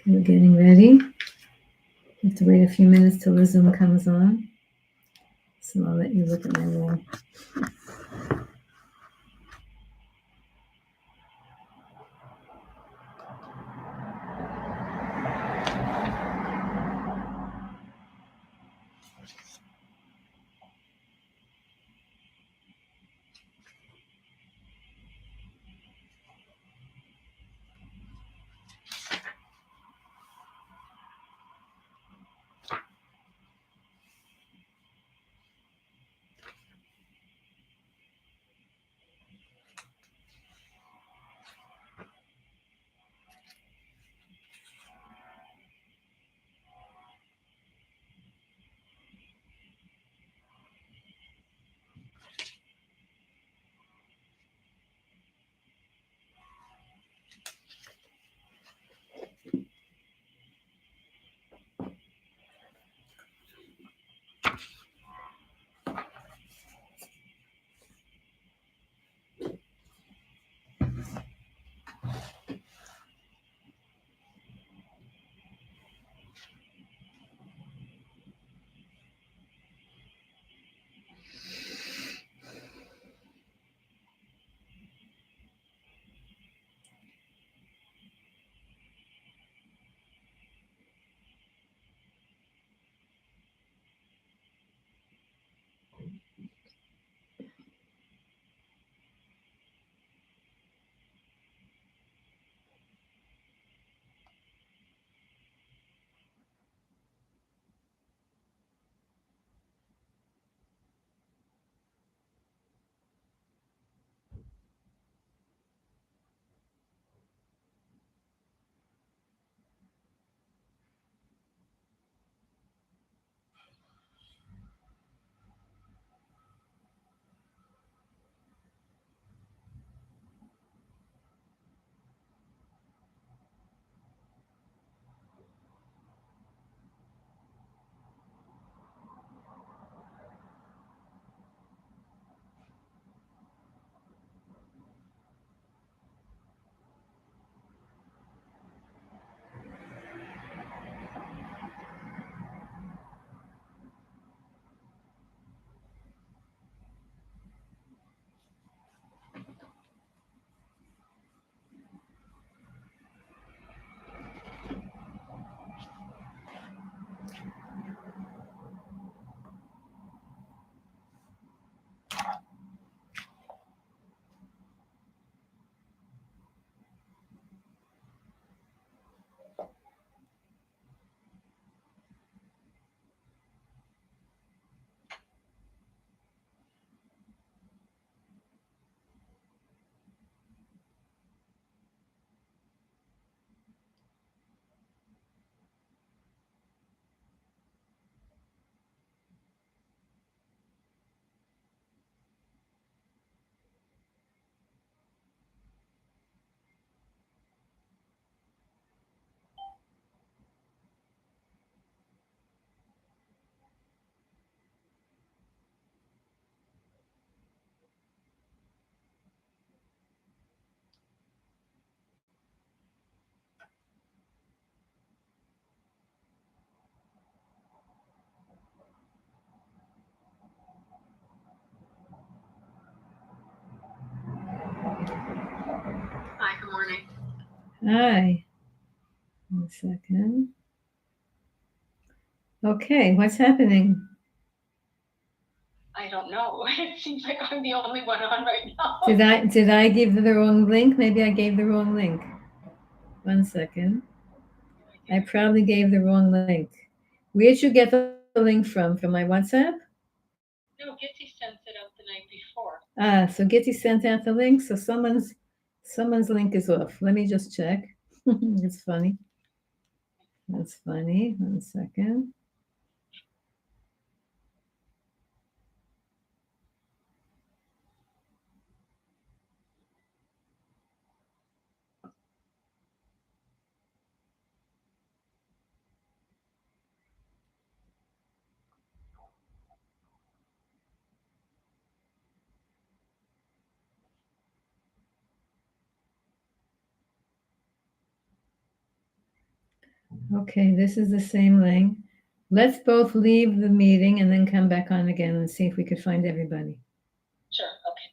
We're getting ready. I have to wait a few minutes till the Zoom comes on. So I'll let you look at my wall. Hi, good morning. Hi. 1 second. Okay, what's happening? I don't know. It seems like I'm the only one on right now. Did I give the wrong link? Maybe I gave the wrong link. 1 second. I probably gave the wrong link. Where'd you get the link from? From my WhatsApp? No, Gitsy sent it out the night before. So Gitty sent out the link. So someone's link is off. Let me just check. It's funny. That's funny. 1 second. Okay, this is the same link. Let's both leave the meeting and then come back on again and see if we could find everybody. Sure. Okay.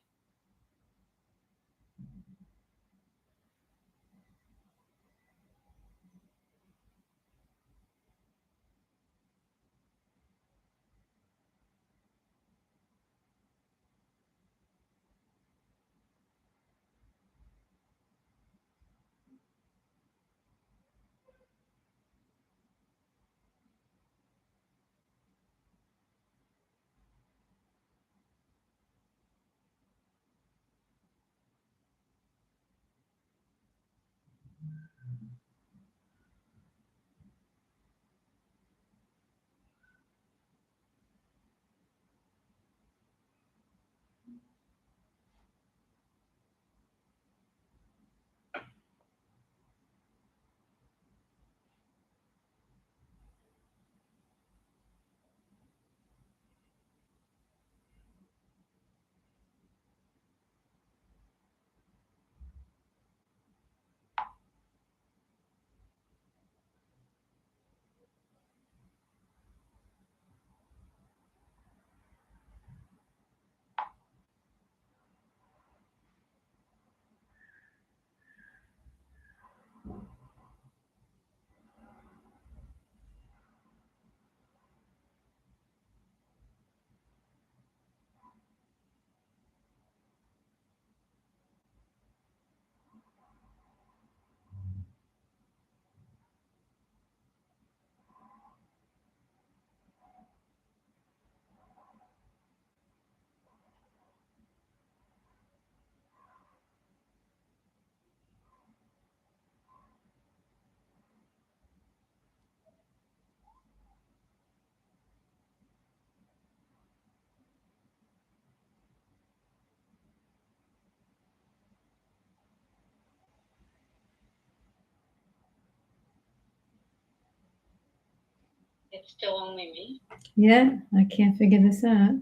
It's still only me. Yeah, I can't figure this out.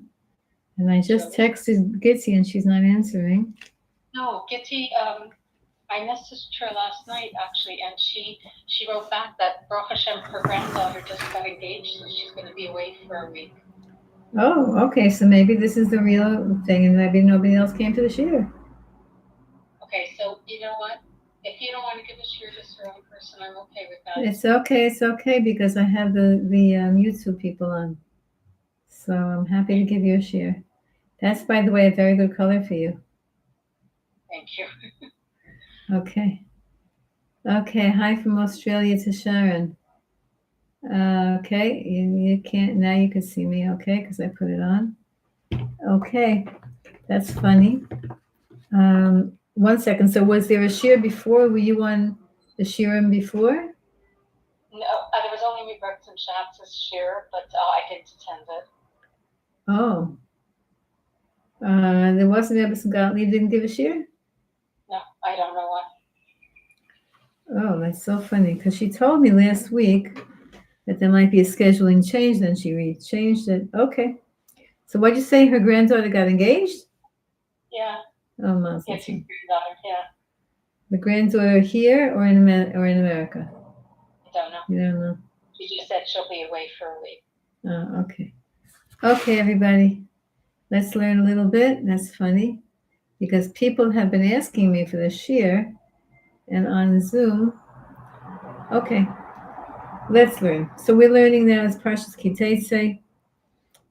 And I just texted Gitty and she's not answering. No, Gitty, I messaged her last night actually, and she wrote back that Baruch Hashem, her granddaughter just got engaged, so she's going to be away for a week. Oh, okay. So maybe this is the real thing, and maybe nobody else came to the shir. Okay, so you know what? If you don't want to give a shir just your own person, I'm okay with that. It's okay. It's okay because I have the YouTube people on, so I'm happy to give you a shir. That's, by the way, a very good color for you. Thank you. Okay. Okay. Hi from Australia to Sharon. Okay, you can't now. You can see me, okay, because I put it on. Okay, that's funny. 1 second. So, was there a shir before? Were you on the shirim before? No, there was only me, Bert's and Shatz's shir, but I didn't attend it. Oh, there wasn't ever some Gottlieb didn't give a shir? No, I don't know why. Oh, that's so funny because she told me last week that there might be a scheduling change. Then she changed it. Okay. So, what'd you say? Her granddaughter got engaged? Yeah. Oh, Mazel Yeah, Tov. granddaughter. Yeah. The granddaughter here or in America? I don't know. You don't know. She just said she'll be away for a week. Oh, okay. Okay, everybody. Let's learn a little bit. That's funny because people have been asking me for the shir and on Zoom. Okay, let's learn. So we're learning now as Parshas Kiteitzei,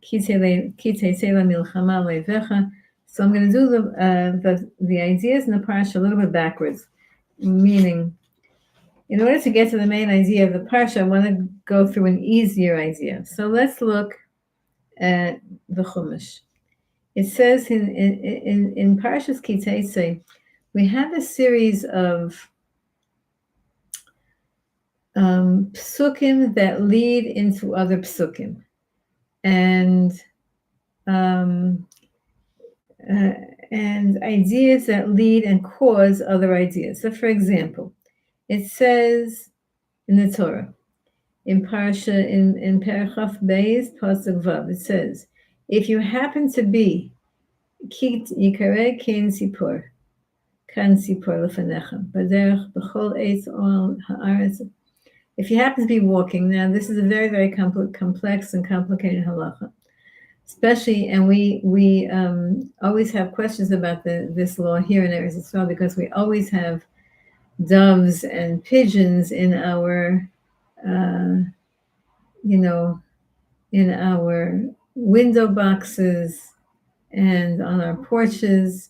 Kiteitzei la milchama levecha. So I'm going to do the ideas in the Parsha a little bit backwards, meaning in order to get to the main idea of the Parsha, I want to go through an easier idea. So let's look at the Chumash. It says in Parshas Kitese, we have a series of psukim that lead into other psukim, and um, and ideas that lead and cause other ideas. So, for example, it says in the Torah, in Parsha, in Perachaf Beis, Pasuk Vav, it says, if you happen to be Kit Yikare Ken Sipor, Kan Sipor Lefanecha, Baderech B'chol Eitz Ol Haaretz. If you happen to be walking, now this is a very, very complex and complicated halacha, especially, and we always have questions about this law here in Eretz Yisrael because we always have doves and pigeons in our, in our window boxes and on our porches.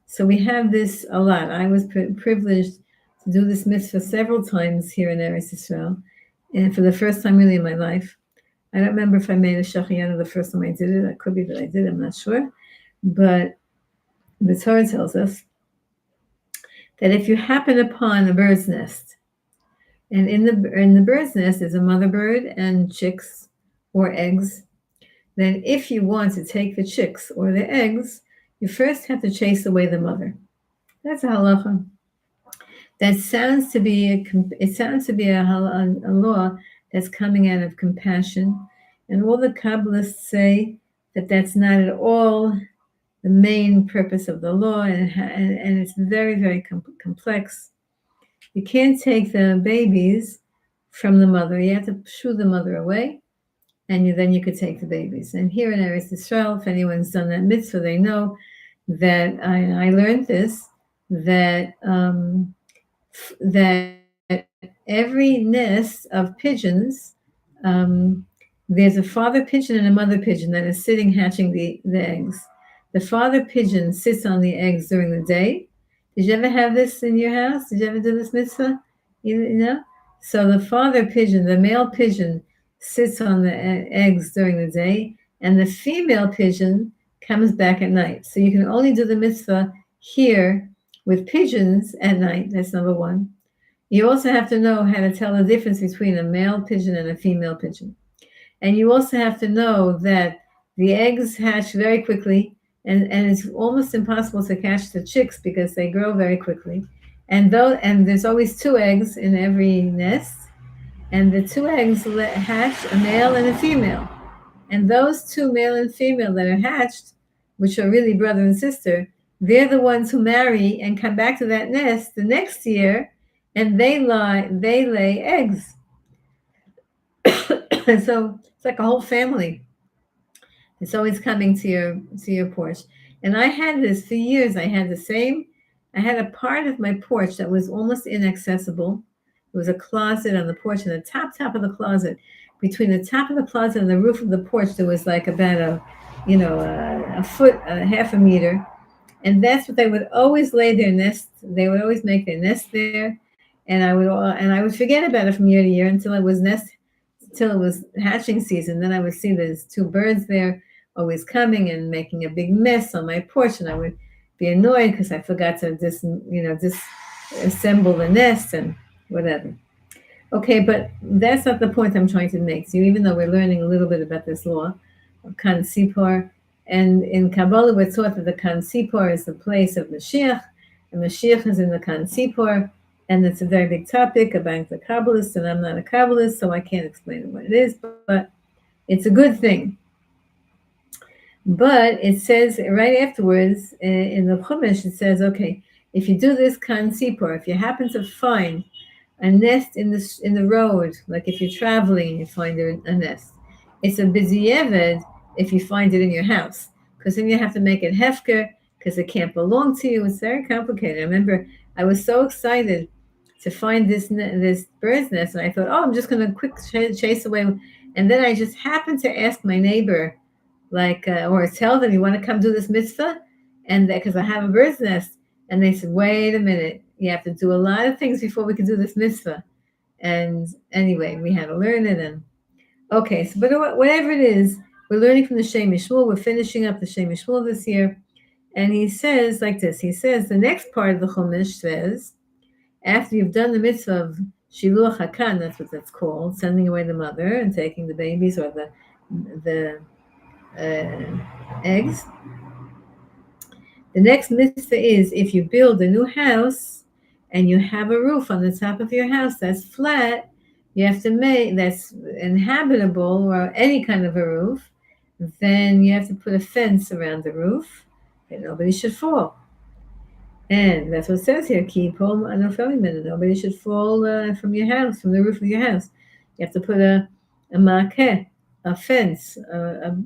So we have this a lot. I was privileged to do this mitzvah several times here in Eretz Yisrael, and for the first time really in my life. I don't remember if I made a shachiyana the first time I did it. It could be that I did. I'm not sure. But the Torah tells us that if you happen upon a bird's nest, and in the bird's nest is a mother bird and chicks or eggs, then if you want to take the chicks or the eggs, you first have to chase away the mother. That's a halacha. That sounds to be a law that's coming out of compassion, and all the Kabbalists say that that's not at all the main purpose of the law, and it's very, very complex. You can't take the babies from the mother. You have to shoo the mother away, and then you could take the babies. And here in Eretz Yisrael, if anyone's done that mitzvah, they know that I learned this, that every nest of pigeons, there's a father pigeon and a mother pigeon that is sitting hatching the eggs. The father pigeon sits on the eggs during the day. Did you ever have this in your house? Did you ever do this mitzvah? You know? So the father pigeon, the male pigeon, sits on the eggs during the day, and the female pigeon comes back at night. So you can only do the mitzvah here with pigeons at night. That's number one. You also have to know how to tell the difference between a male pigeon and a female pigeon. And you also have to know that the eggs hatch very quickly, and it's almost impossible to catch the chicks because they grow very quickly. And there's always two eggs in every nest, and the two eggs hatch a male and a female. And those two, male and female, that are hatched, which are really brother and sister, they're the ones who marry and come back to that nest the next year, and they lay eggs. So it's like a whole family. It's always coming to your porch. And I had this for years. I had a part of my porch that was almost inaccessible. There was a closet on the porch, and the top of the closet, between the top of the closet and the roof of the porch, there was like about a foot, half a meter. And that's what they would always lay their nest. They would always make their nest there. And I would forget about it from year to year until it was hatching season. Then I would see there's two birds there always coming and making a big mess on my porch, and I would be annoyed because I forgot to disassemble the nest and whatever. Okay, but that's not the point I'm trying to make. So even though we're learning a little bit about this law of Kan Sipor, and in Kabbalah we're taught that the Kan Sipor is the place of Mashiach, and Mashiach is in the Kan Sipor, and it's a very big topic about the Kabbalists, and I'm not a Kabbalist, so I can't explain what it is, but it's a good thing. But it says right afterwards in the Chumash, it says, okay, if you do this Kan Sipor, if you happen to find a nest in the road, like if you're traveling and you find a nest, it's a b'diavad if you find it in your house, because then you have to make it hefker, because it can't belong to you. It's very complicated. I remember I was so excited to find this bird's nest, and I thought, I'm just going to quick chase away. And then I just happened to ask my neighbor, or tell them, you want to come do this mitzvah? And because I have a bird's nest. And they said, wait a minute, you have to do a lot of things before we can do this mitzvah. And anyway, we had to learn it. And okay, so but whatever it is, We're learning from the Shem Mishmul. We're finishing up the Shem Mishmul this year. And he says like this. He says, the next part of the Chumash says, after you've done the mitzvah of Shiluach HaKan, that's what that's called, sending away the mother and taking the babies or the eggs. The next mitzvah is if you build a new house and you have a roof on the top of your house that's flat, you have to make that's inhabitable or any kind of a roof, then you have to put a fence around the roof that nobody should fall. And that's what it says here, nobody should fall from your house, from the roof of your house. You have to put a makeh, a fence, a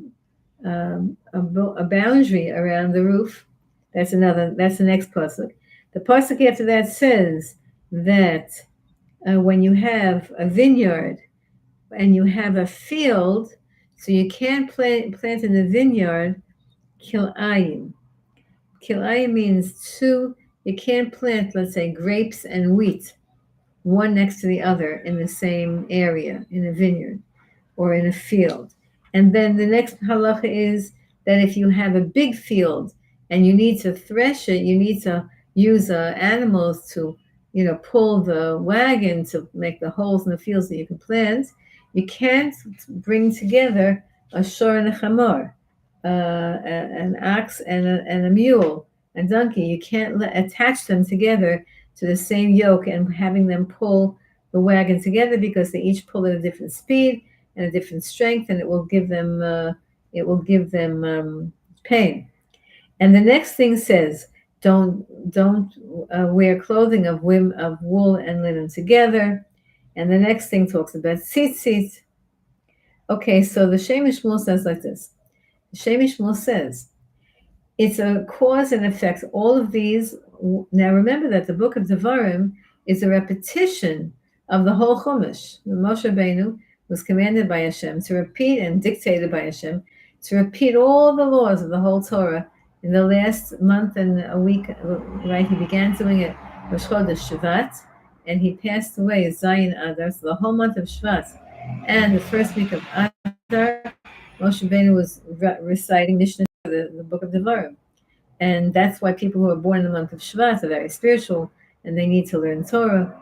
boundary around the roof. That's the next pasuk. The pasuk after that says that when you have a vineyard and you have a field, so you can't plant in the vineyard kil'ayim. Kil'ayim means two. You can't plant, let's say, grapes and wheat, one next to the other in the same area, in a vineyard or in a field. And then the next halacha is that if you have a big field and you need to thresh it, you need to use animals to, pull the wagon to make the holes in the fields that you can plant. You can't bring together a shor and a chamor, an ox and a mule, a donkey. You can't attach them together to the same yoke and having them pull the wagon together because they each pull at a different speed and a different strength, and it will give them pain. And the next thing says, don't wear clothing of wool and linen together. And the next thing talks about tzitzit. Okay, so the Shem Mishmul says like this. The Shem Mishmul says, it's a cause and effect. All of these. Now remember that the book of Devarim is a repetition of the whole Chumash. Moshe Rabbeinu was commanded by Hashem to repeat and dictated by Hashem to repeat all the laws of the whole Torah in the last month and a week. Right, he began doing it Rosh Chodesh Shvat, and he passed away Zayin Adar. So the whole month of Shvat and the first week of Adar, Moshe Rabbeinu was reciting Mishnah, the book of Devarim. And that's why people who are born in the month of Shvat are very spiritual, and they need to learn Torah,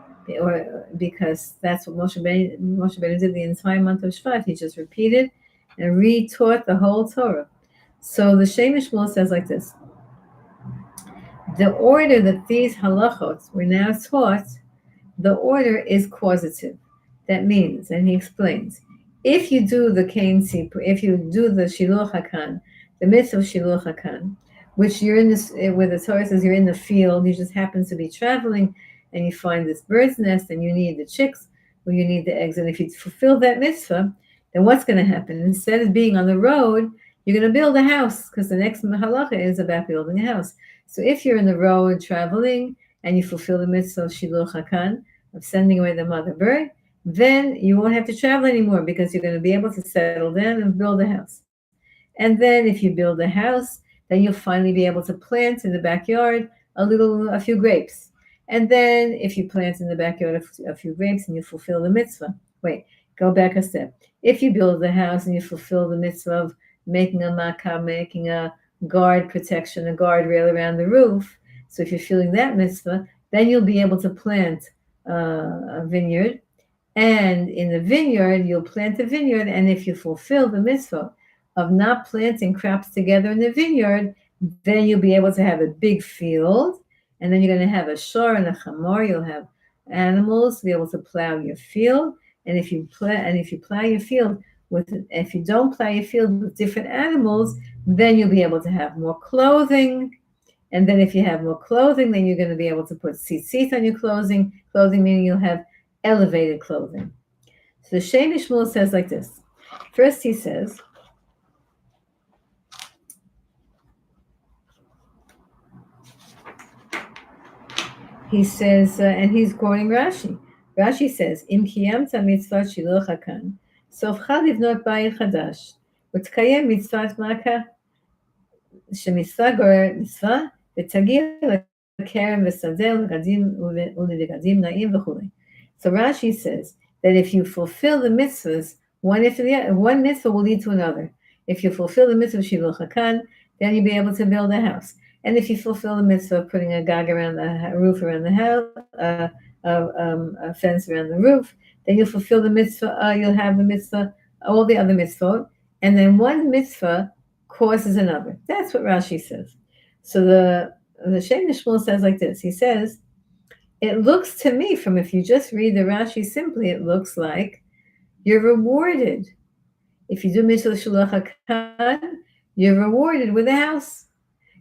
or because that's what Moshe Rabbeinu did the entire month of Shvat. He just repeated and retaught the whole Torah. So the Shem Mishmul says like this: the order that these halachot were now taught, the order is causative. That means, and he explains, if you do the Kain Tzipur, if you do the Shiluach HaKan, the mitzvah of Shiluach HaKan, which you're in this, where the Torah says you're in the field, you just happen to be traveling, and you find this bird's nest, and you need the chicks, or you need the eggs, and if you fulfill that mitzvah, then what's going to happen? Instead of being on the road, you're going to build a house, because the next halacha is about building a house. So if you're in the road traveling, and you fulfill the mitzvah of Shiluach HaKan, of sending away the mother bird, then you won't have to travel anymore, because you're going to be able to settle down and build a house. And then if you build a house, then you'll finally be able to plant in the backyard a few grapes. And then if you plant in the backyard a few grapes and you fulfill the mitzvah. Wait, go back a step. If you build the house and you fulfill the mitzvah of making a makah, making a guard protection, a guardrail around the roof, so if you're filling that mitzvah, then you'll be able to plant a vineyard. And in the vineyard, you'll plant a vineyard. And if you fulfill the mitzvah of not planting crops together in the vineyard, then you'll be able to have a big field, and then you're going to have a shor and a chamor. You'll have animals to be able to plow your field, and if you plow your field if you don't plow your field with different animals, then you'll be able to have more clothing, and then if you have more clothing, then you're going to be able to put tzitzit on your clothing meaning you'll have elevated clothing. So the Shem Mishmul says like this. First, he says, and he's quoting Rashi. Rashi says, "Im kiyamta mitzvat shiluach hakan, sofcha livnot bayit chadash, utkayem mitzvat makah, shemitzvah gorer mitzvah, v'tagir lekerem v'sadeh l'gadim u'legadim na'im v'chulei." So Rashi says that if you fulfill the mitzvahs, one mitzvah will lead to another. If you fulfill the mitzvah of Shiluch HaKan, then you'll be able to build a house. And if you fulfill the mitzvah of putting a gag around the roof around the house, a fence around the roof, then you'll fulfill the mitzvah, you'll have the mitzvah, all the other mitzvot, and then one mitzvah causes another. That's what Rashi says. So the Shem Shmuel says like this. He says, it looks to me, from if you just read the Rashi simply, it looks like you're rewarded. If you do mitzvah Shulach HaKan, you're rewarded with a house.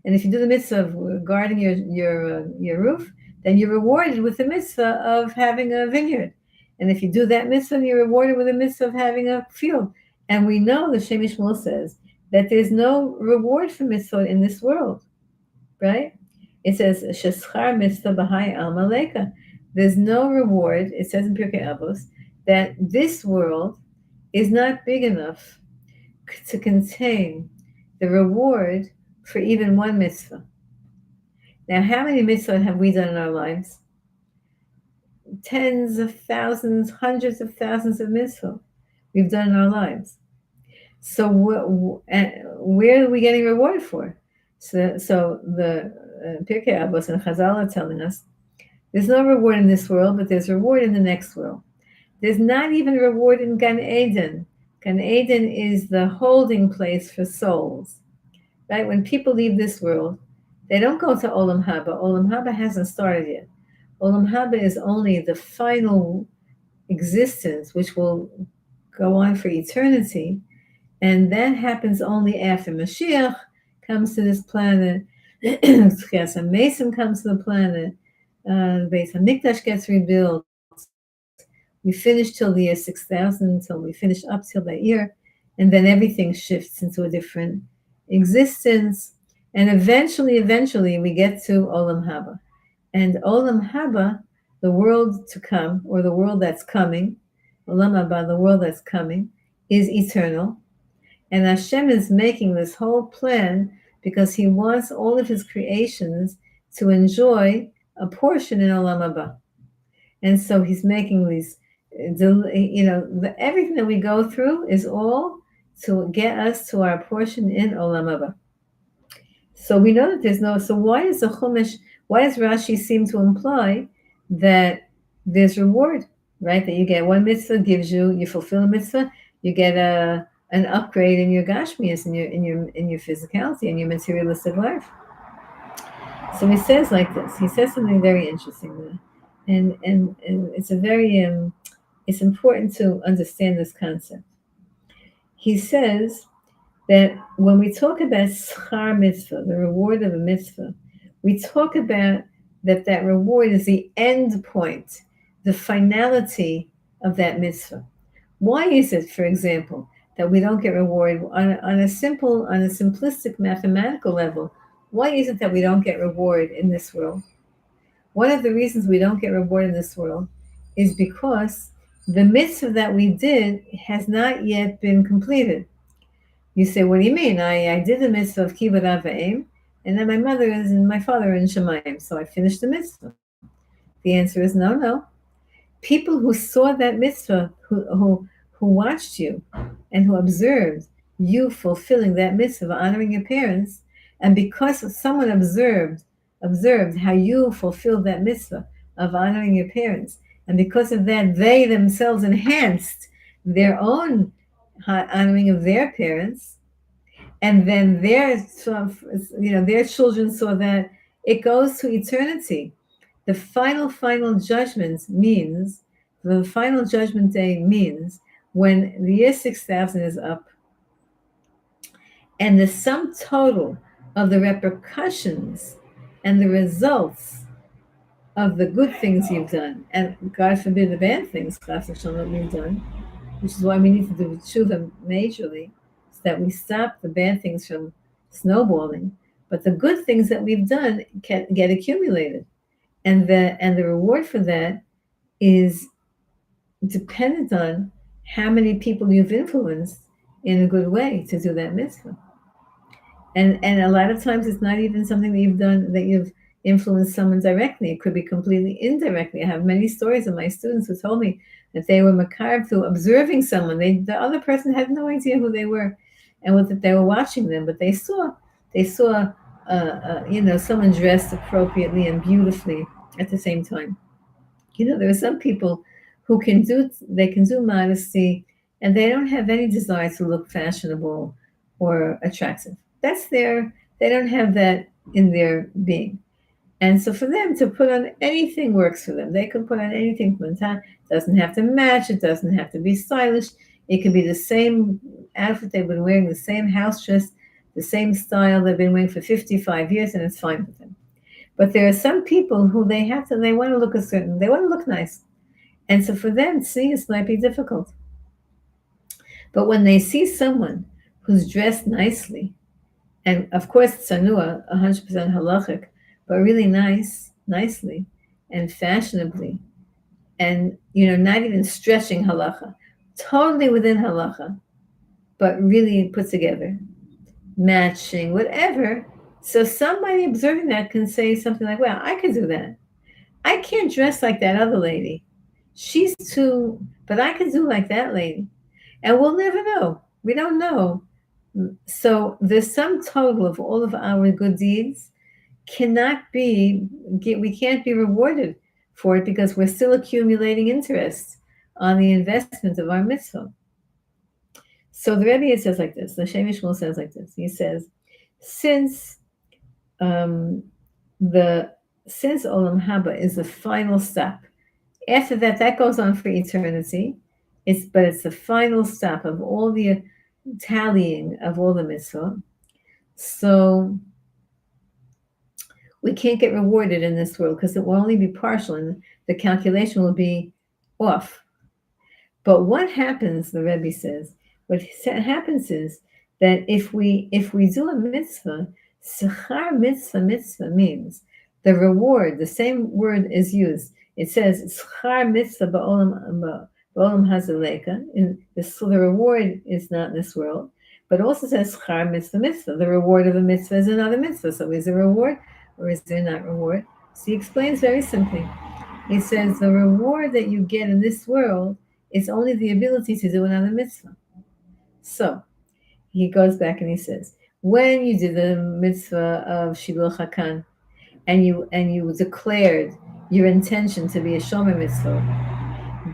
And if you do the mitzvah of guarding your roof, then you're rewarded with the mitzvah of having a vineyard. And if you do that mitzvah, you're rewarded with a mitzvah of having a field. And we know the Shem Shmuel says that there's no reward for mitzvah in this world, right? It says, Sheschar mitzvah b'hai al maleka. There's no reward, it says in Pirkei Avos, that this world is not big enough to contain the reward for even one mitzvah. Now, how many mitzvahs have we done in our lives? Tens of thousands, hundreds of thousands of mitzvahs we've done in our lives. So where are we getting rewarded for? So the Pirkei Avos and Chazal are telling us there's no reward in this world, but there's reward in the next world. There's not even a reward in Gan Eden. Gan Eden is the holding place for souls, right? When people leave this world, they don't go to Olam Haba. Olam Haba hasn't started yet. Olam Haba is only the final existence, which will go on for eternity, and that happens only after Mashiach comes to this planet, Chesed Mason comes to the planet, the Beis HaMikdash gets rebuilt. We finish till the year 6000, until we finish up till that year, and then everything shifts into a different existence, and eventually we get to Olam Haba. And Olam Haba, the world to come, or the world that's coming, Olam Haba, the world that's coming, is eternal. And Hashem is making this whole plan because he wants all of his creations to enjoy a portion in Olam Haba. And so he's making these, everything that we go through is all to get us to our portion in Olam Haba. So we know that there's no, so why does Rashi seem to imply that there's reward, right? That you get one mitzvah gives you fulfill a mitzvah, you get an upgrade in your gashmias, in your physicality, in your materialistic life. So he says like this. He says something very interesting there. And it's a very it's important to understand this concept. He says that when we talk about schar mitzvah, the reward of a mitzvah, we talk about that reward is the end point, the finality of that mitzvah. Why is it, for example, that we don't get reward on a simplistic mathematical level? Why is it that we don't get reward in this world? One of the reasons we don't get reward in this world is because the mitzvah that we did has not yet been completed. You say, what do you mean? I did the mitzvah of kibbud av v'em, and then my mother and my father are in Shemayim, so I finished the mitzvah. The answer is no. People who saw that mitzvah, who watched you and who observed you fulfilling that mitzvah of honoring your parents, and because someone observed how you fulfilled that mitzvah of honoring your parents, and because of that, they themselves enhanced their own honoring of their parents, and then their children saw that, it goes to eternity. The final judgment means, the final judgment day means when the year 6000 is up, and the sum total of the repercussions and the results of the good things you've done, and God forbid the bad things, that we've done, which is why we need to do Teshuva majorly, so that we stop the bad things from snowballing, but the good things that we've done can get accumulated. And the reward for that is dependent on how many people you've influenced in a good way to do that mitzvah. And a lot of times it's not even something that you've done, that you've influenced someone directly. It could be completely indirectly. I have many stories of my students who told me that they were makarib through observing someone. The other person had no idea who they were. and that they were watching them, but they saw someone dressed appropriately and beautifully at the same time. There are some people who can do modesty, and they don't have any desire to look fashionable or attractive. They don't have that in their being. And so for them to put on anything works for them. They can put on anything from the time. It doesn't have to match. It doesn't have to be stylish. It could be the same outfit they've been wearing, the same house dress, the same style they've been wearing for 55 years, and it's fine with them. But there are some people who they want to look they want to look nice. And so for them, seeing this might be difficult. But when they see someone who's dressed nicely, and of course, tsanua, 100% halachic, but really nicely, and fashionably, and not even stretching halacha, totally within halacha, but really put together, matching, whatever. So somebody observing that can say something like, "Well, I could do that. I can't dress like that other lady. She's too, but I could do like that lady." And we'll never know. We don't know. So the sum total of all of our good deeds we can't be rewarded for it because we're still accumulating interest on the investment of our mitzvah. So the Rebbe says like this, the Shem Yishmael says like this. He says, since Olam Haba is the final step, after that goes on for eternity. But it's the final step of all the tallying of all the mitzvah. So we can't get rewarded in this world because it will only be partial and the calculation will be off. But what happens, the Rebbe says, what happens is that if we do a mitzvah, sechar mitzvah means the reward, the same word is used. It says sechar mitzvah ba'olam hazaleka, the reward is not in this world, but also says schar mitzvah. The reward of a mitzvah is another mitzvah. So is there reward or is there not reward? So he explains very simply. He says the reward that you get in this world is only the ability to do another mitzvah. So he goes back and he says, when you did the mitzvah of Shiluch HaKan and you declared your intention to be a shomer mitzvah,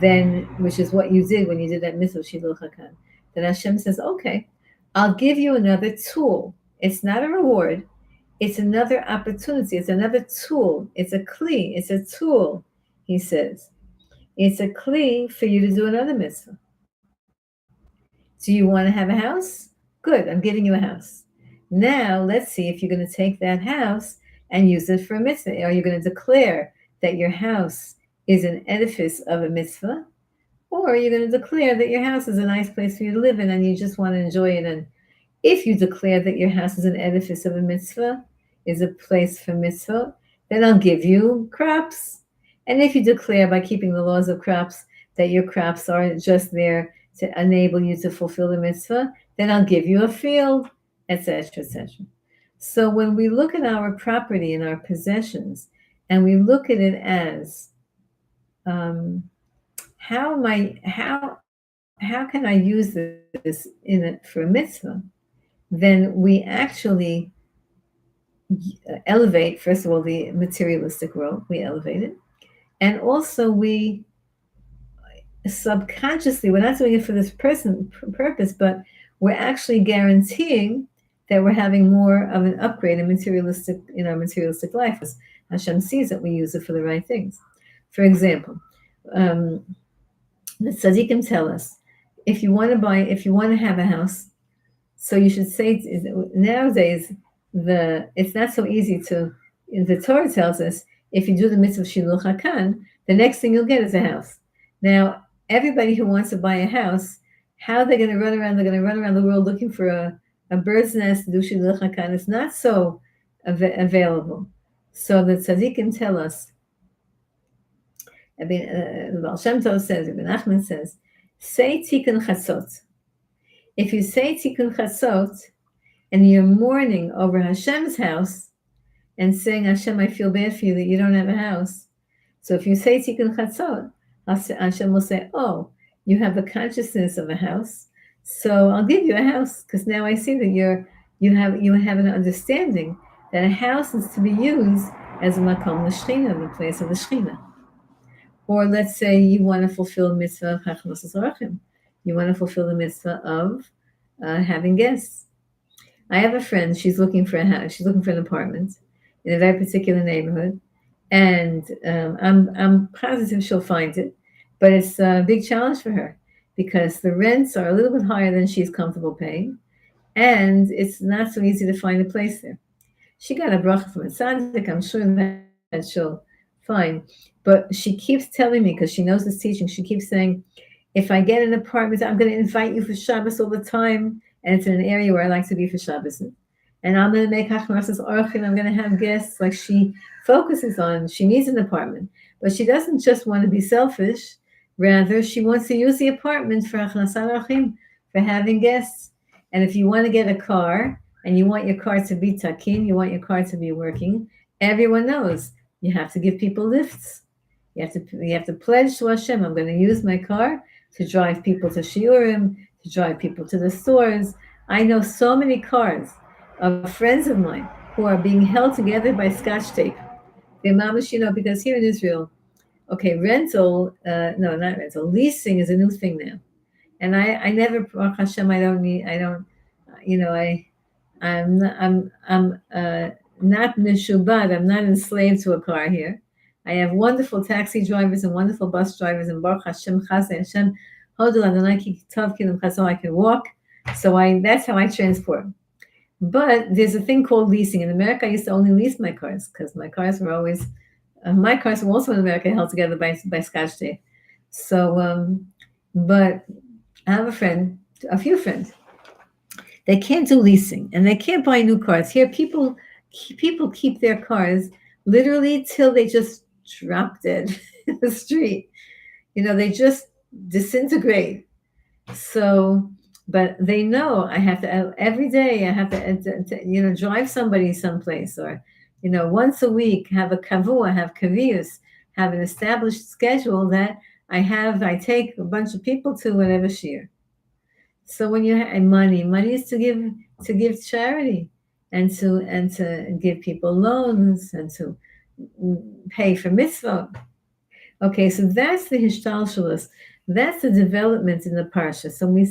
then, which is what you did when you did that mitzvah Shiluch HaKan, then Hashem says, okay, I'll give you another tool. It's not a reward. It's another opportunity. It's another tool. It's a kli. It's a tool, he says. It's a kli for you to do another mitzvah. Do you want to have a house? Good, I'm giving you a house. Now, let's see if you're going to take that house and use it for a mitzvah. Are you going to declare that your house is an edifice of a mitzvah? Or are you going to declare that your house is a nice place for you to live in and you just want to enjoy it? And if you declare that your house is an edifice of a mitzvah, is a place for mitzvah, then I'll give you crops. And if you declare by keeping the laws of crops that your crops are just there to enable you to fulfill the mitzvah, then I'll give you a field, etc., etc. So when we look at our property and our possessions, and we look at it as how can I use this in it for a mitzvah, then we actually elevate, first of all, the materialistic world. We elevate it, and also we subconsciously, we're not doing it for this purpose, but we're actually guaranteeing that we're having more of an upgrade in our materialistic life. As Hashem sees that we use it for the right things. For example, the tzaddikim tell us, if you want to have a house, so you should say, nowadays, it's not so easy to, the Torah tells us, if you do the mitzvah Shiluch HaKan, the next thing you'll get is a house. Now, everybody who wants to buy a house, how are they going to run around? They're going to run around the world looking for a bird's nest to do Shiluch HaKan. It's not so available. So the tzaddikim tell us, the Baal Shem Tov says, Ibn Nachman says, say Tikkun Chatzot. If you say Tikkun Chatzot, and you're mourning over Hashem's house, and saying, Hashem, I feel bad for you that you don't have a house. So if you say Tikkun Chatzot, Hashem will say, oh, you have the consciousness of a house, So I'll give you a house because now I see that you have an understanding that a house is to be used as a makom l'shchina, the place of the shchina. Or let's say you want to fulfill the mitzvah of hachnos orachim. You want to fulfill the mitzvah of having guests. I have a friend. She's looking for a house. She's looking for an apartment in a very particular neighborhood, and I'm positive she'll find it. But it's a big challenge for her because the rents are a little bit higher than she's comfortable paying, and it's not so easy to find a place there. She got a bracha from a tzaddik. I'm sure that she'll find. But she keeps telling me, because she knows this teaching, she keeps saying, if I get an apartment, I'm going to invite you for Shabbos all the time. And it's in an area where I like to be for Shabbos. And I'm going to make hachmasas orchim. I'm going to have guests. Like she focuses on, she needs an apartment. But she doesn't just want to be selfish. Rather, she wants to use the apartment for hachnasat orchim, for having guests. And if you want to get a car, and you want your car to be takin, you want your car to be working, everyone knows you have to give people lifts. You have to pledge to Hashem, I'm going to use my car to drive people to shiurim, to drive people to the stores. I know so many cars of friends of mine who are being held together by scotch tape. Because here in Israel, okay, rental, no, not rental, leasing is a new thing now. And I never, Baruch Hashem, I'm not mishubad. I'm not enslaved to a car here. I have wonderful taxi drivers and wonderful bus drivers, and Baruch Hashem Chazeh Hashem Hodel Adonai Ki Tov Kilim Chazal. I can walk, so that's how I transport. But there's a thing called leasing. In America, I used to only lease my cars because my cars were always also in America held together by scotch tape. So, but I have a few friends. They can't do leasing and they can't buy new cars. Here, people keep their cars literally till they just drop dead in the street. They just disintegrate. So, but they know I have to, every day I have to drive somebody someplace, or, once a week, have a kavua, have kaviyus, have an established schedule that I take a bunch of people to whatever shir. So when you have money is to give charity, and to give people loans, and to pay for mitzvah. Okay, so that's the hishtalshelus. That's the development in the parsha. So we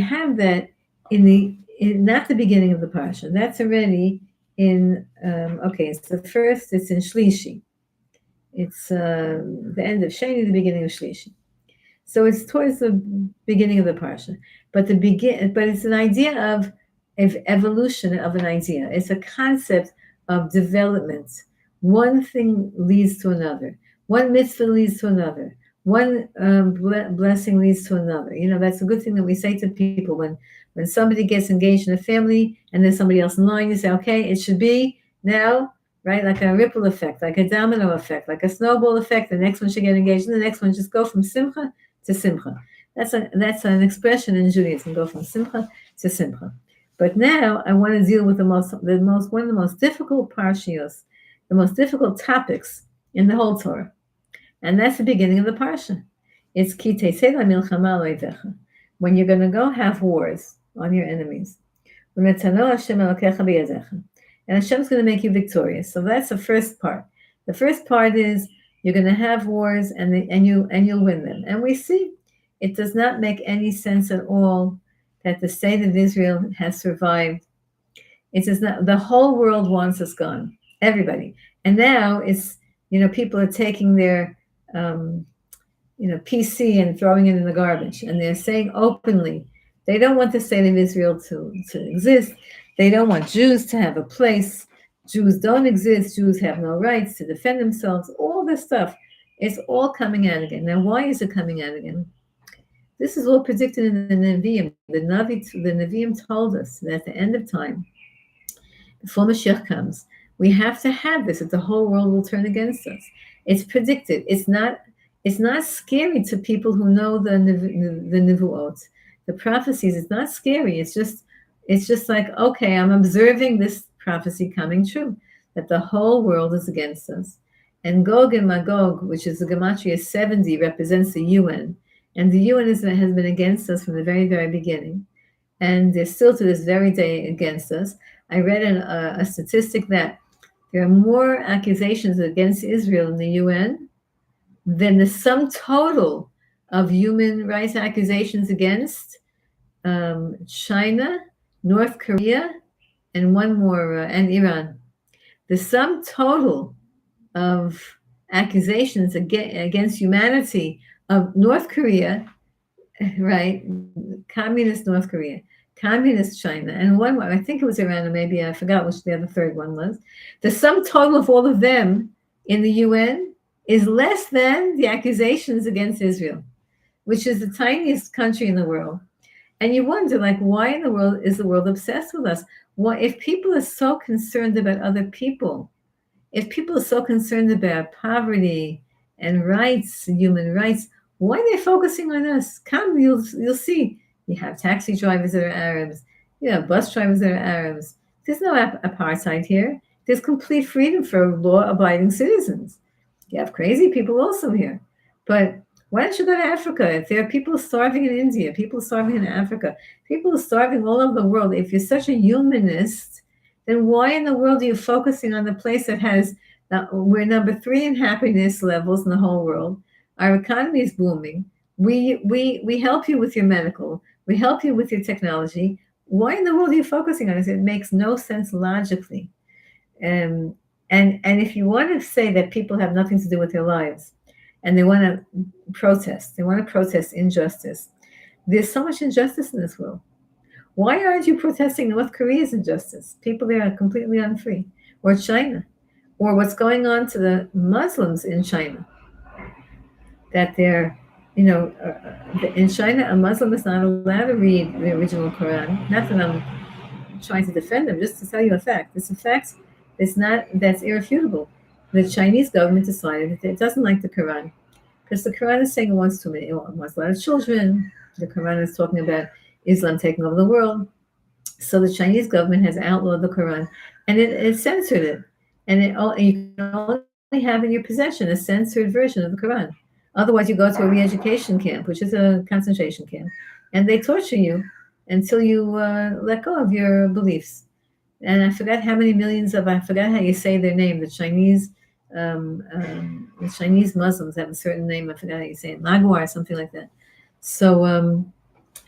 have that in not the beginning of the parsha. That's already in. It's the first. It's in Shlishi. It's the end of Sheni, the beginning of Shlishi. So it's towards the beginning of the parsha, but it's an idea of evolution of an idea. It's a concept of development. One thing leads to another. One mitzvah leads to another. One blessing leads to another. That's a good thing that we say to people when somebody gets engaged in a family and there's somebody else in line. You say, okay, it should be now. Right, like a ripple effect, like a domino effect, like a snowball effect. The next one should get engaged, and the next one just go from simcha to simcha. That's an expression in Judaism, go from simcha to simcha. But now I want to deal with one of the most difficult parshios, the most difficult topics in the whole Torah, and that's the beginning of the parsha. It's ki teisei milchama loivecha, when you're going to go have wars on your enemies. And Hashem's going to make you victorious. So that's the first part. The first part is you're going to have wars and you'll win them. And we see it does not make any sense at all that the state of Israel has survived. It does not. The whole world wants us gone. Everybody. And now it's, people are taking their, PC and throwing it in the garbage. And they're saying openly, they don't want the state of Israel to exist. They don't want Jews to have a place. Jews don't exist. Jews have no rights to defend themselves. All this stuff. It's all coming out again. Now, why is it coming out again? This is all predicted in the Nevi'im. The Nevi'im told us that at the end of time, before Mashiach comes, we have to have this, that the whole world will turn against us. It's predicted. It's not scary to people who know the Nevuot, the prophecies. It's not scary. It's just like, okay, I'm observing this prophecy coming true, that the whole world is against us. And Gog and Magog, which is the Gematria 70, represents the UN. And the UN has been against us from the very, very beginning. And they're still to this very day against us. I read a statistic that there are more accusations against Israel in the UN than the sum total of human rights accusations against China, North Korea, and one more, and Iran. The sum total of accusations against humanity of North Korea, right? Communist North Korea, communist China, and one more, I think it was Iran, or maybe I forgot which the other third one was. The sum total of all of them in the UN is less than the accusations against Israel, which is the tiniest country in the world. And you wonder, like, why in the world is the world obsessed with us? Why, if people are so concerned about other people, if people are so concerned about poverty and rights, human rights, why are they focusing on us? Come, you'll see. You have taxi drivers that are Arabs. You have bus drivers that are Arabs. There's no apartheid here. There's complete freedom for law-abiding citizens. You have crazy people also here. But why don't you go to Africa? If there are people starving in India, people starving in Africa, people are starving all over the world, if you're such a humanist, then why in the world are you focusing on the place that has, we're number 3 in happiness levels in the whole world. Our economy is booming. We help you with your medical. We help you with your technology. Why in the world are you focusing on this? It makes no sense logically. And if you want to say that people have nothing to do with their lives, and they want to protest injustice, there's so much injustice in this world. Why aren't you protesting North Korea's injustice? People there are completely unfree. Or China. Or what's going on to the Muslims in China. That they're, in China, a Muslim is not allowed to read the original Quran. Not that I'm trying to defend them, just to tell you a fact. It's a fact that's irrefutable. The Chinese government decided that it doesn't like the Quran. Because the Quran is saying it wants too many, it wants a lot of children. The Quran is talking about Islam taking over the world. So the Chinese government has outlawed the Quran, and it censored it. And you can only have in your possession a censored version of the Quran. Otherwise, you go to a re-education camp, which is a concentration camp, and they torture you until you let go of your beliefs. And I forgot how many millions I forgot how you say their name. The Chinese Muslims have a certain name. I forgot how you say it, Nagwar or something like that. So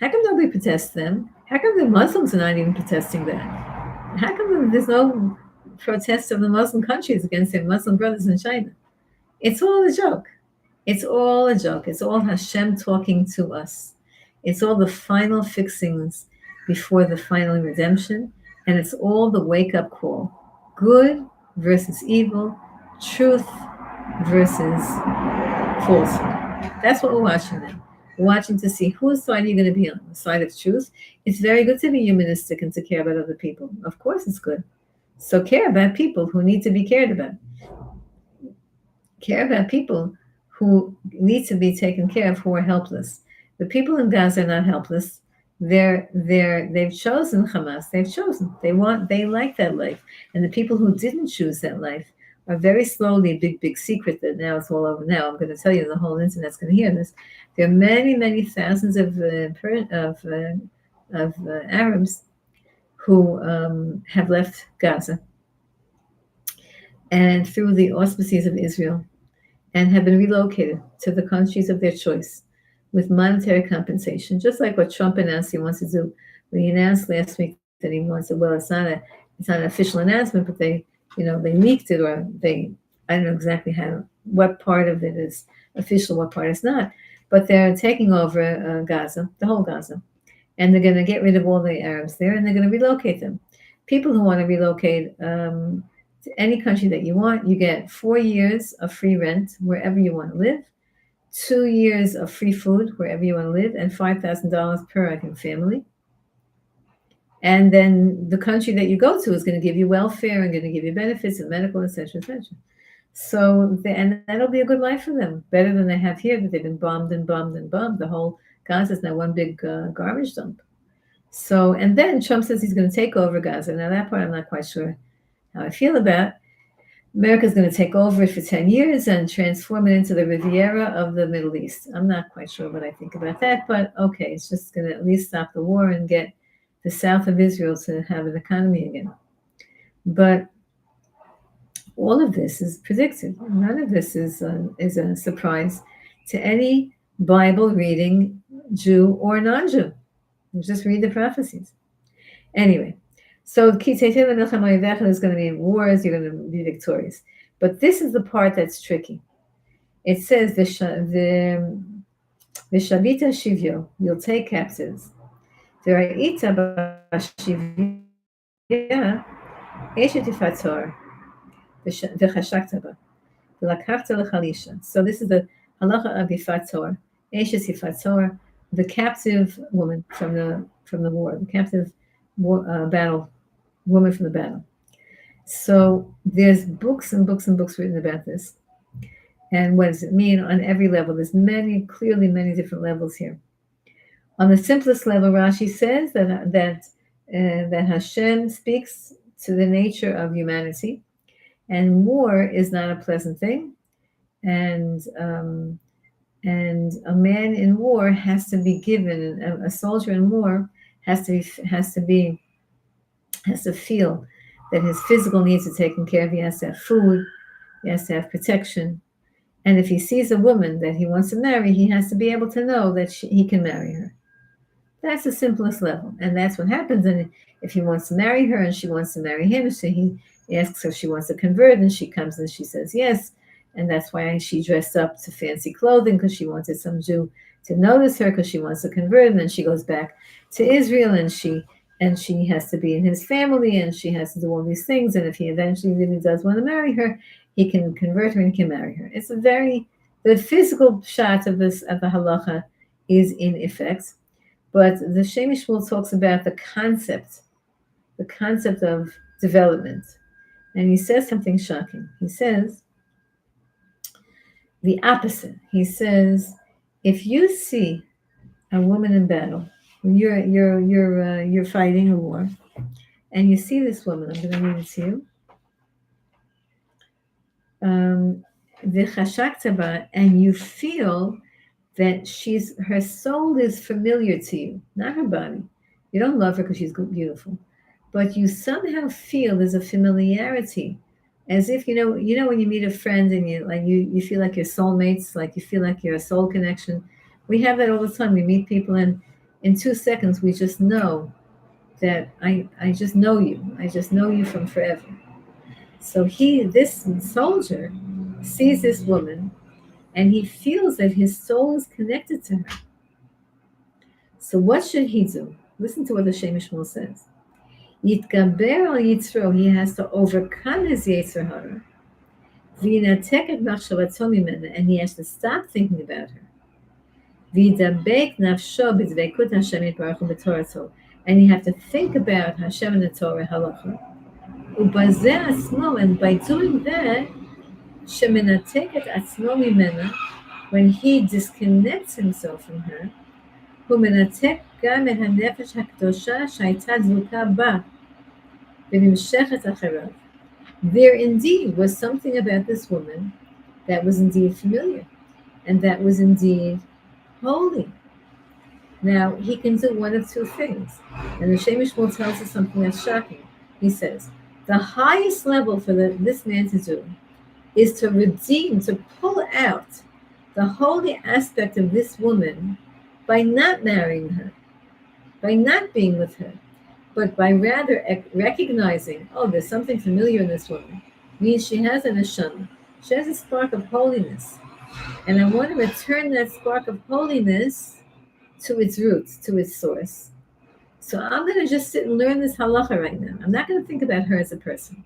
how come nobody protests them? How come the Muslims are not even protesting that? How come there's no protest of the Muslim countries against their Muslim brothers in China? It's all a joke. It's all a joke. It's all Hashem talking to us. It's all the final fixings before the final redemption. And it's all the wake-up call. Good versus evil. Truth versus falsehood. That's what we're watching now. We're watching to see whose side you're going to be on. The side of truth. It's very good to be humanistic and to care about other people. Of course it's good. So care about people who need to be cared about. Care about people who need to be taken care of, who are helpless. The people in Gaza are not helpless. They've chosen Hamas. They've chosen. They like that life. And the people who didn't choose that life are very slowly, big secret that now it's all over. Now I'm going to tell you, the whole internet's going to hear this. There are many thousands of Arabs who have left Gaza, and through the auspices of Israel, and have been relocated to the countries of their choice with monetary compensation, just like what Trump announced he wants to do. When he announced last week that he wants to, well, it's not an official announcement, but they leaked it, or I don't know exactly what part of it is official, what part is not, but they're taking over Gaza, the whole Gaza, and they're going to get rid of all the Arabs there, and they're going to relocate them. People who want to relocate to any country that you want, you get 4 years of free rent wherever you want to live, 2 years of free food wherever you want to live, and $5,000 per, I think, family. And then the country that you go to is going to give you welfare and going to give you benefits and medical, etc., etc. So, and that'll be a good life for them, better than they have here, that they've been bombed and bombed and bombed. The whole Gaza is now one big garbage dump. So, and then Trump says he's going to take over Gaza. Now, that part I'm not quite sure how I feel about. America's going to take over it for 10 years and transform it into the Riviera of the Middle East. I'm not quite sure what I think about that, but okay, it's just going to at least stop the war and get the south of Israel to have an economy again. But all of this is predicted. None of this is a surprise to any Bible reading Jew or non-Jew. You just read the prophecies. Anyway, so is going to be in wars, you're going to be victorious. But this is the part that's tricky. It says, the Vishavita Shivyo, you'll take captives. V'ra'ita b'shivya eshet yifatzor v'chashakta ba v'lakachta l'chalisha. So this is the halacha of yifatzor, eshet yifatzor, the captive woman from the war, the captive battle woman from the battle. So there's books and books and books written about this. And what does it mean on every level? There's many different levels here. On the simplest level, Rashi says that Hashem speaks to the nature of humanity, and war is not a pleasant thing, and a man in war has to be given, a soldier in war has to feel that his physical needs are taken care of. He has to have food, he has to have protection. And if he sees a woman that he wants to marry, he has to be able to know that he can marry her. That's the simplest level. And that's what happens. And if he wants to marry her and she wants to marry him, so he asks her if she wants to convert, and she comes and she says yes. And that's why she dressed up to fancy clothing, because she wanted some Jew to notice her, because she wants to convert. And then she goes back to Israel, and she has to be in his family, and she has to do all these things. And if he eventually really does want to marry her, he can convert her and he can marry her. It's the physical shot of the halacha is in effect, but the Shem Yishmael talks about the concept of development. And he says something shocking. He says the opposite. He says, if you see a woman in battle, when you're fighting a war, and you see this woman, I'm going to read it to you. And you feel that her soul is familiar to you, not her body. You don't love her because she's beautiful, but you somehow feel there's a familiarity, as if you know when you meet a friend and you feel like you're soulmates, like you feel like you're a soul connection. We have that all the time. We meet people, and in 2 seconds we just know that I just know you. I just know you from forever. So this soldier sees this woman, and he feels that his soul is connected to her. So what should he do? Listen to what the Shem Yishmael says. Yitgaber al yitzro, he has to overcome his yetzer hara. V'yinatek et machshavato mimena, and he has to stop thinking about her. V'yidabek nafsho b'dveikut Hashem yitbarach u'b'torato, and you have to think about Hashem and the Torah halacha. Ubazeh asmo, and by doing that, shemenatek et atzmo mimena, when he disconnects himself from her, הוא מנתק גם את הנפש הקדושה שהייתה דבוקה בה ונמשכת אחריו. There indeed was something about this woman that was indeed familiar, and that was indeed holy. Now, he can do one of two things. And the Shem Yishmael tells us something that's shocking. He says, the highest level for this man to do is to redeem, to pull out the holy aspect of this woman by not marrying her, by not being with her, but by rather recognizing, oh, there's something familiar in this woman. Means she has an neshama. She has a spark of holiness. And I want to return that spark of holiness to its roots, to its source. So I'm going to just sit and learn this halacha right now. I'm not going to think about her as a person.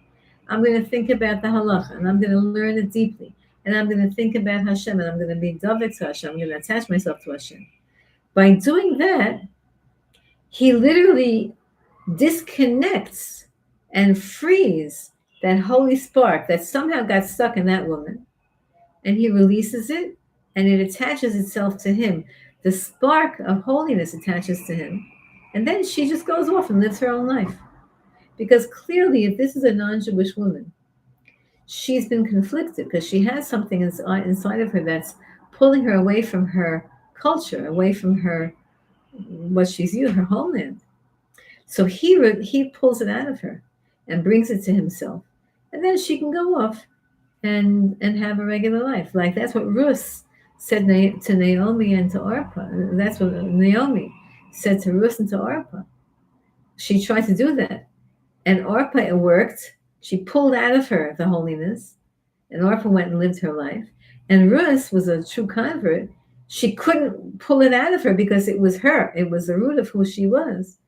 I'm going to think about the halacha, and I'm going to learn it deeply. And I'm going to think about Hashem, and I'm going to be davek to Hashem. I'm going to attach myself to Hashem. By doing that, he literally disconnects and frees that holy spark that somehow got stuck in that woman, and he releases it, and it attaches itself to him. The spark of holiness attaches to him, and then she just goes off and lives her own life. Because clearly, if this is a non-Jewish woman, she's been conflicted because she has something inside of her that's pulling her away from her culture, away from her what she's used, her homeland. So he pulls it out of her and brings it to himself, and then she can go off and have a regular life. Like that's what Ruth said to Naomi and to Orpah. That's what Naomi said to Ruth and to Orpah. She tried to do that, and Orpah, it worked. She pulled out of her the holiness, and Orpah went and lived her life. And Ruth was a true convert. She couldn't pull it out of her because it was her. It was the root of who she was.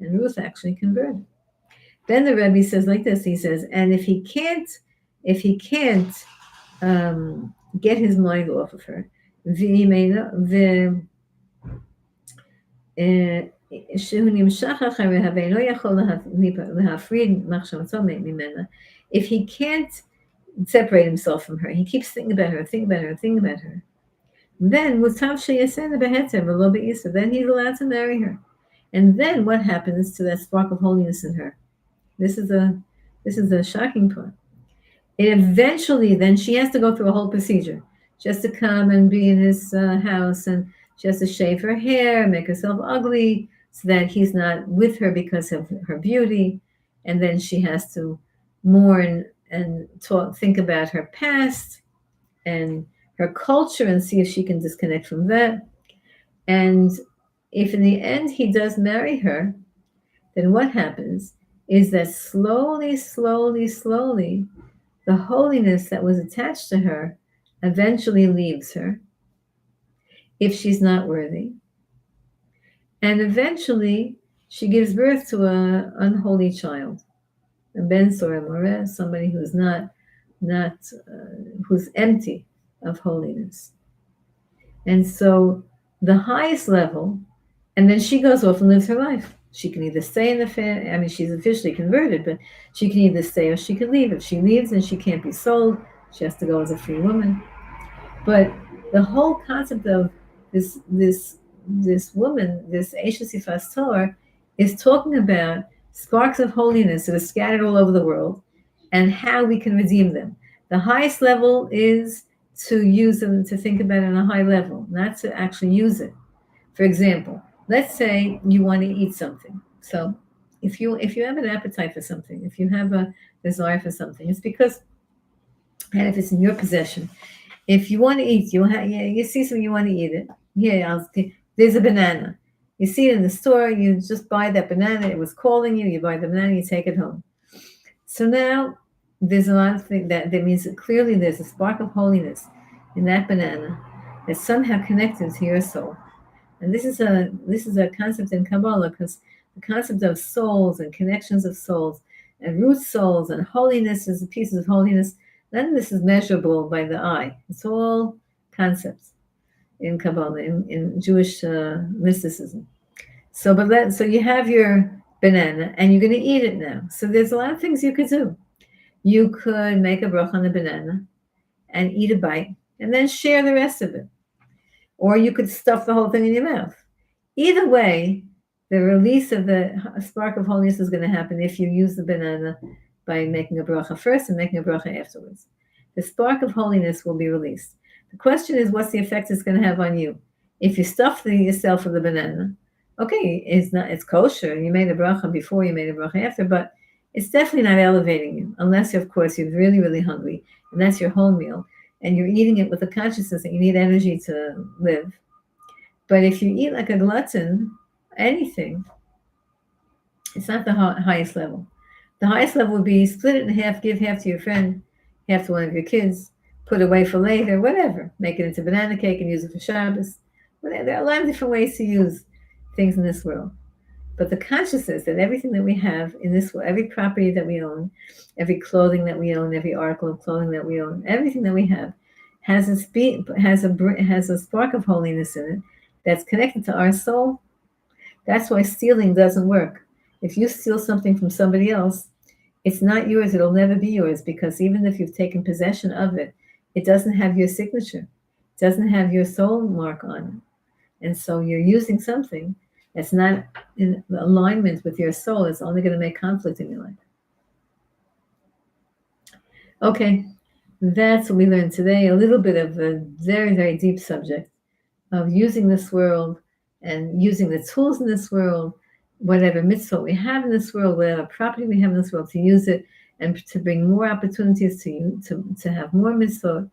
And Ruth actually converted. Then the Rebbe says like this. He says, and if he can't get his mind off of her, if he can't separate himself from her, he keeps thinking about her, then then he's allowed to marry her. And then what happens to that spark of holiness in her? This is a shocking part. It eventually, then she has to go through a whole procedure. She has to come and be in his house, and she has to shave her hair, make herself ugly, so that he's not with her because of her beauty. And then she has to mourn and think about her past and her culture and see if she can disconnect from that. And if in the end he does marry her, then what happens is that slowly, the holiness that was attached to her eventually leaves her if she's not worthy. And eventually she gives birth to an unholy child, a ben sora moreh, somebody who's who's empty of holiness. And so the highest level, and then she goes off and lives her life. She can either stay in the family, I mean, she's officially converted, but she can either stay or she can leave. If she leaves, then she can't be sold. She has to go as a free woman. But the whole concept of this woman, this Esha Sifas Torah, is talking about sparks of holiness that are scattered all over the world and how we can redeem them. The highest level is to use them, to think about it on a high level, not to actually use it. For example, let's say you want to eat something. So if you have an appetite for something, if you have a desire for something, it's because, and if it's in your possession, if you want to eat, you see something, you want to eat it. There's a banana. You see it in the store, you just buy that banana. It was calling you. You buy the banana, you take it home. So now there's a lot of things that means that clearly there's a spark of holiness in that banana that's somehow connected to your soul. And this is a concept in Kabbalah, because the concept of souls and connections of souls and root souls and holiness is pieces of holiness. None of this is measurable by the eye. It's all concepts in Kabbalah, in Jewish mysticism. So you have your banana and you're going to eat it now. So there's a lot of things you could do. You could make a bracha on the banana and eat a bite and then share the rest of it. Or you could stuff the whole thing in your mouth. Either way, the release of the spark of holiness is going to happen if you use the banana by making a bracha first and making a bracha afterwards. The spark of holiness will be released. The question is, what's the effect it's going to have on you? If you stuff yourself with the banana, okay, it's kosher. You made a bracha before, you made a bracha after, but it's definitely not elevating you, unless, of course, you're really, really hungry, and that's your whole meal, and you're eating it with the consciousness that you need energy to live. But if you eat like a glutton, anything, it's not the highest level. The highest level would be split it in half, give half to your friend, half to one of your kids, put away for later, whatever. Make it into banana cake and use it for Shabbos. There are a lot of different ways to use things in this world. But the consciousness that everything that we have in this world, every property that we own, every clothing that we own, every article of clothing that we own, everything that we have has a spark of holiness in it that's connected to our soul. That's why stealing doesn't work. If you steal something from somebody else, it's not yours. It'll never be yours, because even if you've taken possession of it, it doesn't have your signature. It doesn't have your soul mark on it. And so you're using something that's not in alignment with your soul. It's only going to make conflict in your life. Okay, that's what we learned today. A little bit of a very, very deep subject of using this world and using the tools in this world, whatever mitzvah we have in this world, whatever property we have in this world, to use it and to bring more opportunities to you, to have more mitzvah,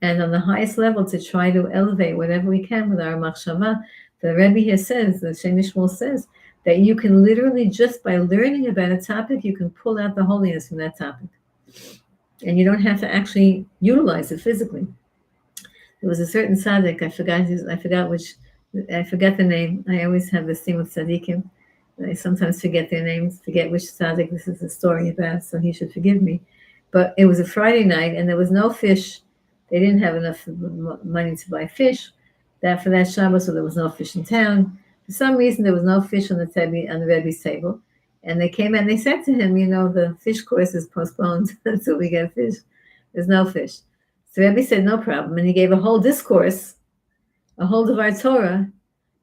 and on the highest level to try to elevate whatever we can with our machshava. The Rebbe here says, the Shem Mishmul says, that you can literally, just by learning about a topic, you can pull out the holiness from that topic. And you don't have to actually utilize it physically. There was a certain tzaddik, I forgot the name. I always have this thing with tzaddikim. I sometimes forget their names, forget which tzaddik this is a story about, so he should forgive me. But it was a Friday night, and there was no fish. They didn't have enough money to buy fish for that Shabbos, so there was no fish in town. For some reason, there was no fish on the Rebbe's table. And they came and they said to him, the fish course is postponed until we get fish. There's no fish. So Rebbe said, no problem. And he gave a whole discourse, a whole Devar Torah,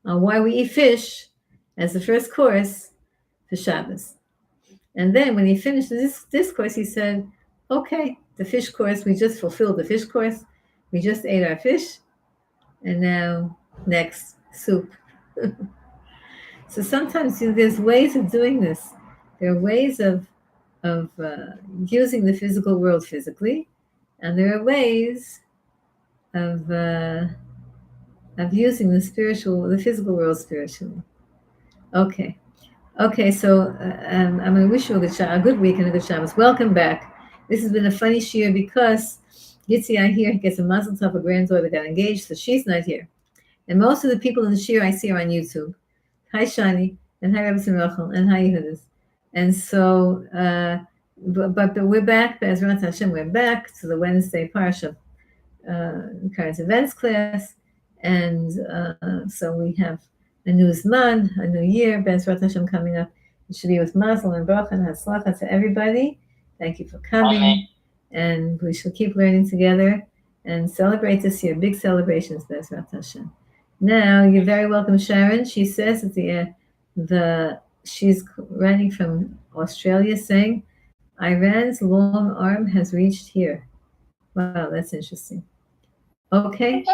on why we eat fish as the first course for Shabbos. And then when he finished this discourse, he said, okay, the fish course, we just fulfilled the fish course. We just ate our fish. And now, next, soup. So sometimes there's ways of doing this. There are ways of using the physical world physically, and there are ways of using the physical world spiritually. Okay, so I'm going to wish you a good week and a good Shabbos. Welcome back. This has been a funny shiur because Yitzi, I hear, gets a mazel tov, a granddaughter got engaged, so she's not here. And most of the people in the shiur I see are on YouTube. Hi, Shani, and hi, Rebbe Rachel, and hi, Yehudis. And so, but we're back, Be'ezrat Hashem, we're back to the Wednesday Parsha current events class. And so we have a new Zman, a new year, Be'ezrat Hashem coming up. It should be with mazel and bracha and hatzlacha to everybody. Thank you for coming. Amen. And we shall keep learning together and celebrate this year. Big celebrations, Be'ezrat Hashem. Now, you're very welcome, Sharon. She says that she's writing from Australia saying, Iran's long arm has reached here. Wow, that's interesting. Okay.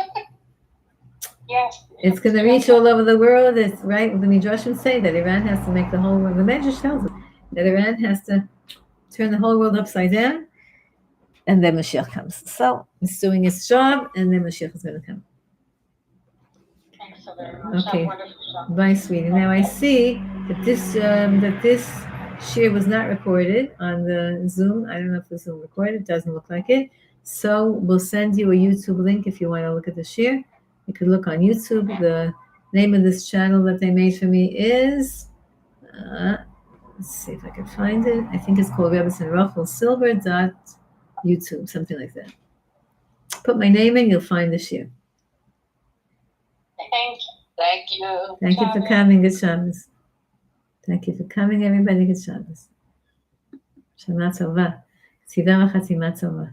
Yes. It's going to reach all over the world. It's right. The Midrashim say that Iran has to make the whole world. The Midrash tells us that Iran has to turn the whole world upside down, and then Mashiach comes. So it's doing its job, and then Mashiach is going to come. Thanks so very much. Okay. Wonderful job. Bye, sweetie. Now I see that this shiur was not recorded on the Zoom. I don't know if the Zoom recorded. It doesn't look like it. So we'll send you a YouTube link if you want to look at the shiur. You could look on YouTube. The name of this channel that they made for me is, let's see if I can find it. I think it's called Rebbe Rachel Silver.YouTube, something like that. Put my name in, you'll find the shiur. Thank you. Thank you for coming. Good Shabbos. Thank you for coming, everybody. Good Shabbos. Shana Tova. Tzivah Chatzima Tova.